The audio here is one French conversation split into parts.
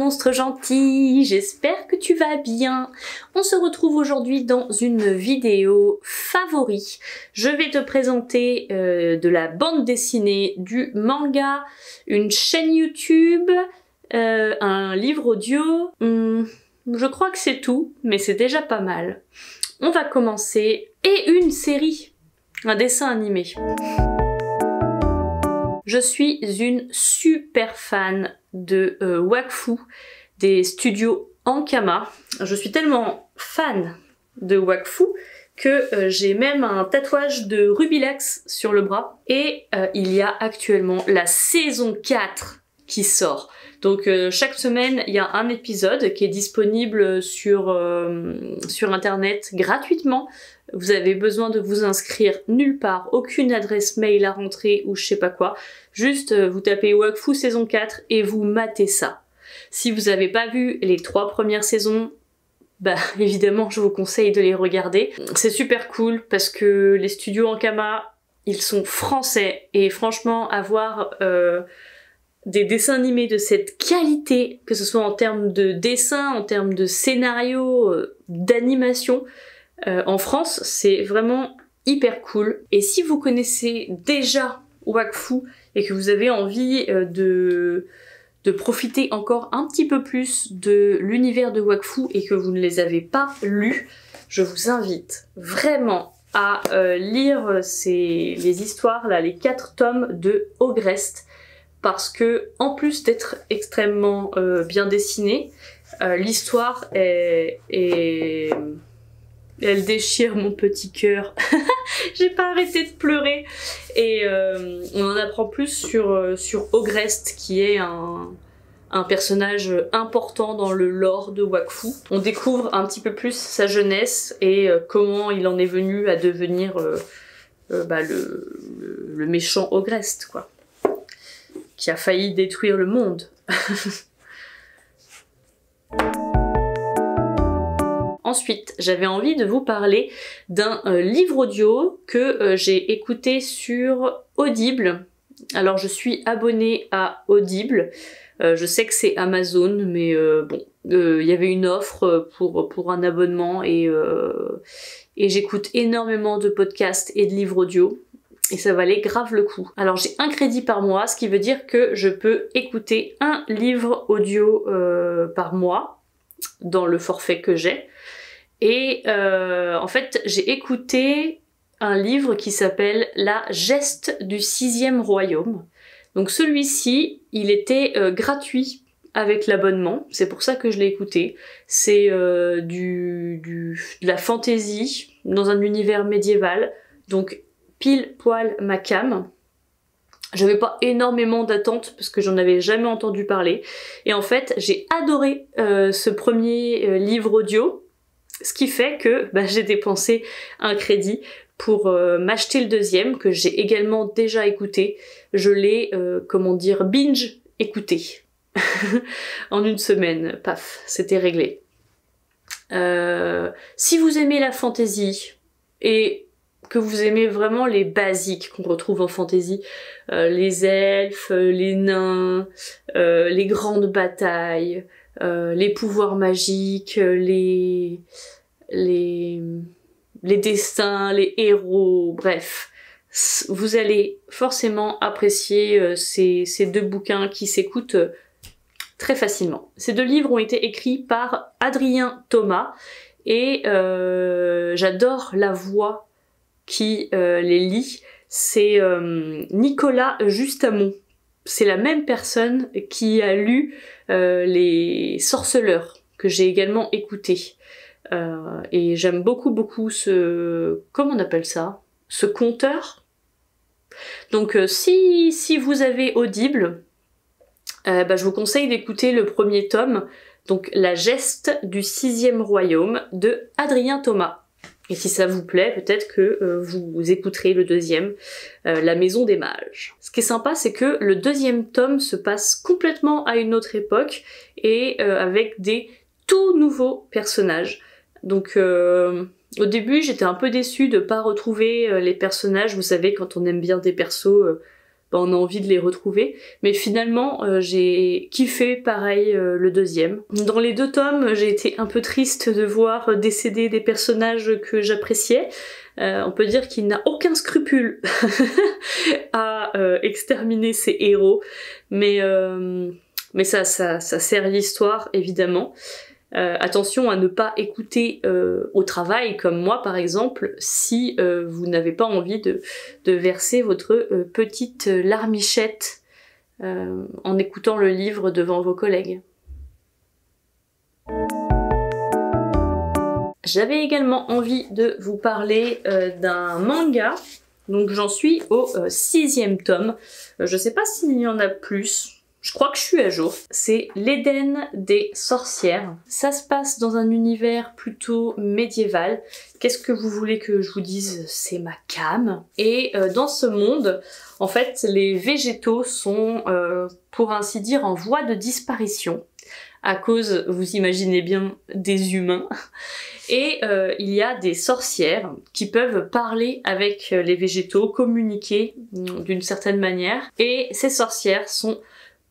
monstre gentil, j'espère que tu vas bien. On se retrouve aujourd'hui dans une vidéo favori. Je vais te présenter de la bande dessinée, du manga, une chaîne YouTube, un livre audio. Je crois que c'est tout, mais c'est déjà pas mal. On va commencer. Et une série, un dessin animé. Je suis une super fan de Wakfu, des studios Ankama. Je suis tellement fan de Wakfu que j'ai même un tatouage de Rubilax sur le bras. Et il y a actuellement la saison 4 qui sort. Donc chaque semaine, il y a un épisode qui est disponible sur internet gratuitement. Vous avez besoin de vous inscrire nulle part, aucune adresse mail à rentrer ou je sais pas quoi. Juste vous tapez Wakfu saison 4 et vous matez ça. Si vous n'avez pas vu les 3 premières saisons, bah évidemment je vous conseille de les regarder. C'est super cool parce que les studios Ankama, ils sont français et franchement avoir des dessins animés de cette qualité, que ce soit en termes de dessin, en termes de scénario, d'animation, en France, c'est vraiment hyper cool. Et si vous connaissez déjà Wakfu et que vous avez envie de profiter encore un petit peu plus de l'univers de Wakfu et que vous ne les avez pas lus, je vous invite vraiment à lire les histoires, là, les 4 tomes de Ogrest, parce que en plus d'être extrêmement bien dessinée, l'histoire elle déchire mon petit cœur. J'ai pas arrêté de pleurer. Et on en apprend plus sur Ogrest, qui est un personnage important dans le lore de Wakfu. On découvre un petit peu plus sa jeunesse et comment il en est venu à devenir le méchant Ogrest, quoi. Qui a failli détruire le monde. Ensuite, j'avais envie de vous parler d'un livre audio que j'ai écouté sur Audible. Alors je suis abonnée à Audible. Je sais que c'est Amazon, mais bon, il y avait une offre pour un abonnement et j'écoute énormément de podcasts et de livres audio. Et ça valait grave le coup. Alors j'ai un crédit par mois, ce qui veut dire que je peux écouter un livre audio par mois dans le forfait que j'ai. Et en fait, j'ai écouté un livre qui s'appelle La Geste du 6e Royaume. Donc celui-ci, il était gratuit avec l'abonnement, c'est pour ça que je l'ai écouté. C'est de la fantasy dans un univers médiéval, donc pile poil ma cam. J'avais pas énormément d'attentes parce que j'en avais jamais entendu parler. Et en fait, j'ai adoré ce premier livre audio. Ce qui fait que j'ai dépensé un crédit pour m'acheter le deuxième, que j'ai également déjà écouté. Je l'ai, binge écouté. En une semaine, paf, c'était réglé. Si vous aimez la fantasy et que vous aimez vraiment les basiques qu'on retrouve en fantasy, les elfes, les nains, les grandes batailles, les pouvoirs magiques, les destins, les héros, bref. Vous allez forcément apprécier ces 2 bouquins qui s'écoutent très facilement. Ces 2 livres ont été écrits par Adrien Thomas et j'adore la voix qui les lit. C'est Nicolas Justamont. C'est la même personne qui a lu Les Sorceleurs, que j'ai également écouté. Et j'aime beaucoup ce... comment on appelle ça? Ce conteur. Donc si vous avez Audible, je vous conseille d'écouter le premier tome, donc La Geste du 6e Royaume de Adrien Thomas. Et si ça vous plaît, peut-être que vous écouterez le deuxième, La Maison des Mages. Ce qui est sympa, c'est que le deuxième tome se passe complètement à une autre époque et avec des tout nouveaux personnages. Donc au début, j'étais un peu déçue de pas retrouver les personnages. Vous savez, quand on aime bien des persos, on a envie de les retrouver. Mais finalement, j'ai kiffé pareil le deuxième. Dans les 2 tomes, j'ai été un peu triste de voir décéder des personnages que j'appréciais. On peut dire qu'il n'a aucun scrupule à exterminer ses héros, mais ça sert l'histoire évidemment. Attention à ne pas écouter au travail, comme moi par exemple, si vous n'avez pas envie de verser votre petite larmichette en écoutant le livre devant vos collègues. J'avais également envie de vous parler d'un manga, donc j'en suis au 6e tome. Je sais pas s'il y en a plus. Je crois que je suis à jour. C'est l'Éden des sorcières. Ça se passe dans un univers plutôt médiéval. Qu'est-ce que vous voulez que je vous dise? C'est ma came. Et dans ce monde, en fait, les végétaux sont, pour ainsi dire, en voie de disparition. À cause, vous imaginez bien, des humains. Et il y a des sorcières qui peuvent parler avec les végétaux, communiquer d'une certaine manière. Et ces sorcières sont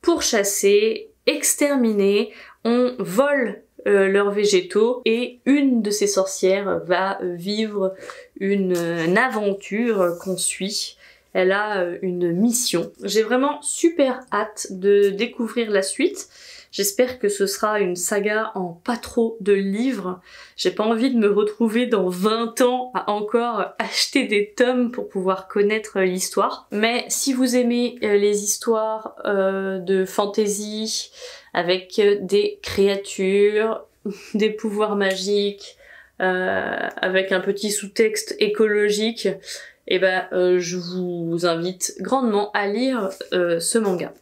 pourchassées, exterminées, on vole leurs végétaux et une de ces sorcières va vivre une aventure qu'on suit. Elle a une mission. J'ai vraiment super hâte de découvrir la suite. J'espère que ce sera une saga en pas trop de livres. J'ai pas envie de me retrouver dans 20 ans à encore acheter des tomes pour pouvoir connaître l'histoire. Mais si vous aimez les histoires de fantasy avec des créatures, des pouvoirs magiques, avec un petit sous-texte écologique, et je vous invite grandement à lire ce manga.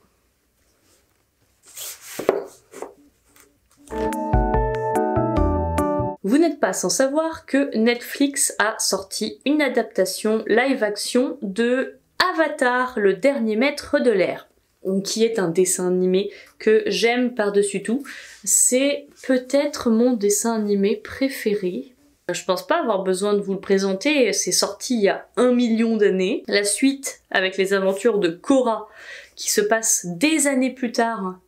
Vous n'êtes pas sans savoir que Netflix a sorti une adaptation live-action de Avatar, le dernier maître de l'air, qui est un dessin animé que j'aime par-dessus tout. C'est peut-être mon dessin animé préféré. Je pense pas avoir besoin de vous le présenter, c'est sorti il y a 1 million d'années. La suite, avec les aventures de Korra, qui se passe des années plus tard,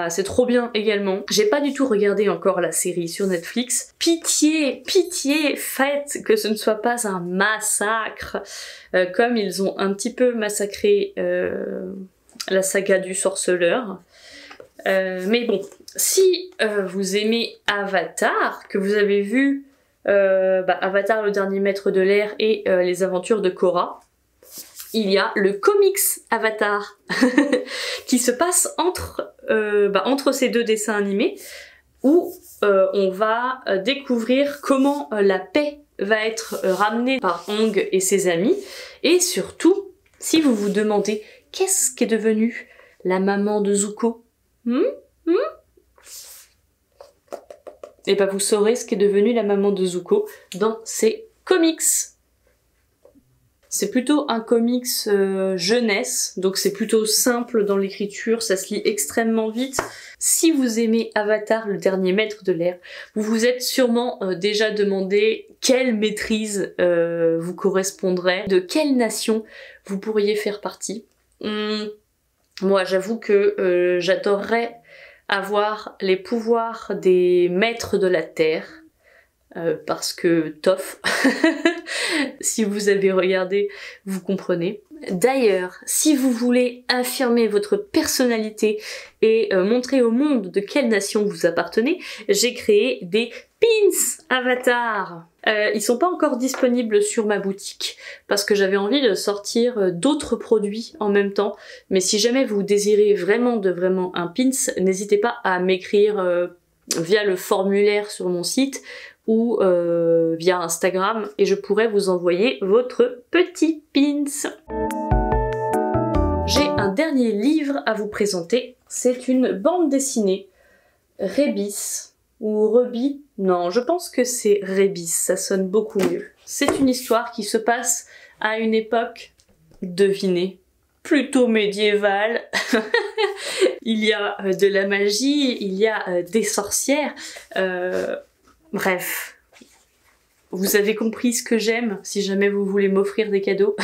c'est trop bien également. J'ai pas du tout regardé encore la série sur Netflix. Pitié, pitié, faites que ce ne soit pas un massacre, comme ils ont un petit peu massacré la saga du sorceleur. Mais bon, si vous aimez Avatar, que vous avez vu Avatar, le dernier maître de l'air et les aventures de Korra, il y a le comics Avatar qui se passe entre ces 2 dessins animés où on va découvrir comment la paix va être ramenée par Aang et ses amis. Et surtout, si vous vous demandez qu'est-ce qu'est devenue la maman de Zuko, et vous saurez ce qu'est devenue la maman de Zuko dans ces comics. C'est plutôt un comics jeunesse, donc c'est plutôt simple dans l'écriture, ça se lit extrêmement vite. Si vous aimez Avatar, le dernier maître de l'air, vous vous êtes sûrement déjà demandé quelle maîtrise vous correspondrait, de quelle nation vous pourriez faire partie. Moi, j'avoue que j'adorerais avoir les pouvoirs des maîtres de la terre, parce que tof. Si vous avez regardé, vous comprenez. D'ailleurs, si vous voulez affirmer votre personnalité et montrer au monde de quelle nation vous appartenez, j'ai créé des pins Avatar. Ils sont pas encore disponibles sur ma boutique parce que j'avais envie de sortir d'autres produits en même temps. Mais si jamais vous désirez vraiment un pins, n'hésitez pas à m'écrire via le formulaire sur mon site ou via Instagram et je pourrais vous envoyer votre petit pins. J'ai un dernier livre à vous présenter, c'est une bande dessinée, Rébis, ou Rebis, non je pense que c'est Rébis, ça sonne beaucoup mieux. C'est une histoire qui se passe à une époque, devinez, plutôt médiévale. Il y a de la magie, il y a des sorcières, bref. vous avez compris ce que j'aime, si jamais vous voulez m'offrir des cadeaux.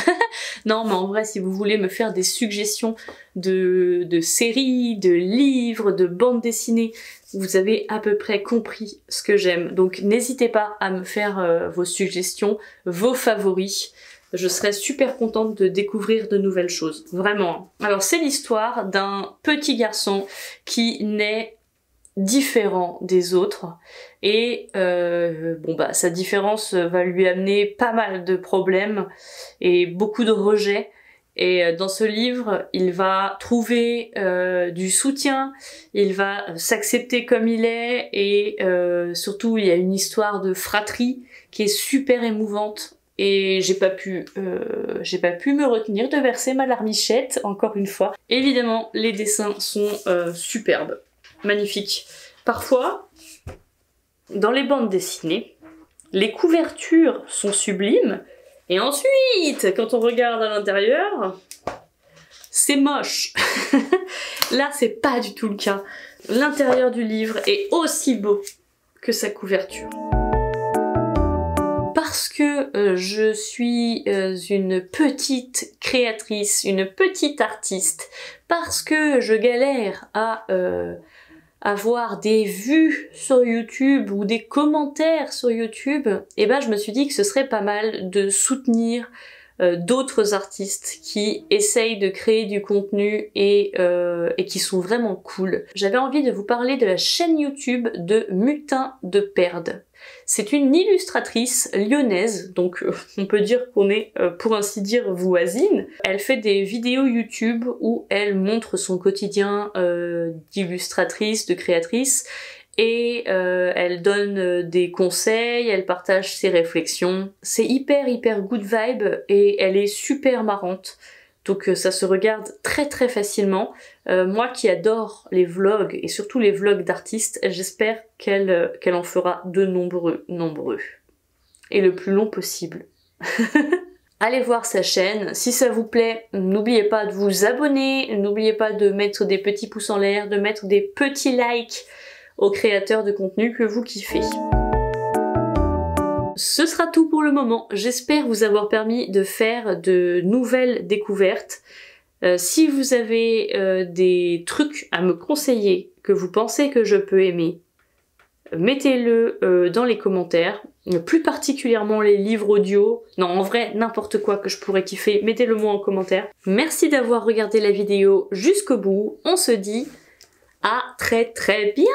Non, mais en vrai, si vous voulez me faire des suggestions de séries, de livres, de bandes dessinées, vous avez à peu près compris ce que j'aime. Donc n'hésitez pas à me faire vos suggestions, vos favoris. Je serais super contente de découvrir de nouvelles choses, vraiment. Alors c'est l'histoire d'un petit garçon qui naît différent des autres et sa différence va lui amener pas mal de problèmes et beaucoup de rejets. Et dans ce livre, il va trouver du soutien, il va s'accepter comme il est et surtout il y a une histoire de fratrie qui est super émouvante. Et j'ai pas pu me retenir de verser ma larmichette, encore une fois. Évidemment, les dessins sont superbes, magnifiques. Parfois, dans les bandes dessinées, les couvertures sont sublimes, et ensuite, quand on regarde à l'intérieur, c'est moche. Là, c'est pas du tout le cas. L'intérieur du livre est aussi beau que sa couverture. Parce que je suis une petite créatrice, une petite artiste, parce que je galère à avoir des vues sur YouTube ou des commentaires sur YouTube, et ben je me suis dit que ce serait pas mal de soutenir d'autres artistes qui essayent de créer du contenu et qui sont vraiment cool. J'avais envie de vous parler de la chaîne YouTube de Mutin de Perde. C'est une illustratrice lyonnaise, donc on peut dire qu'on est pour ainsi dire voisine. Elle fait des vidéos YouTube où elle montre son quotidien d'illustratrice, de créatrice, et elle donne des conseils, elle partage ses réflexions. C'est hyper good vibe et elle est super marrante. Donc ça se regarde très facilement. Moi qui adore les vlogs et surtout les vlogs d'artistes, j'espère qu'elle en fera de nombreux. Et le plus long possible. Allez voir sa chaîne, si ça vous plaît, n'oubliez pas de vous abonner, n'oubliez pas de mettre des petits pouces en l'air, de mettre des petits likes aux créateurs de contenu que vous kiffez. Ce sera tout pour le moment. J'espère vous avoir permis de faire de nouvelles découvertes. Si vous avez des trucs à me conseiller que vous pensez que je peux aimer, mettez-le dans les commentaires. Plus particulièrement les livres audio. Non, en vrai, n'importe quoi que je pourrais kiffer, mettez-le moi en commentaire. Merci d'avoir regardé la vidéo jusqu'au bout. On se dit à très bientôt.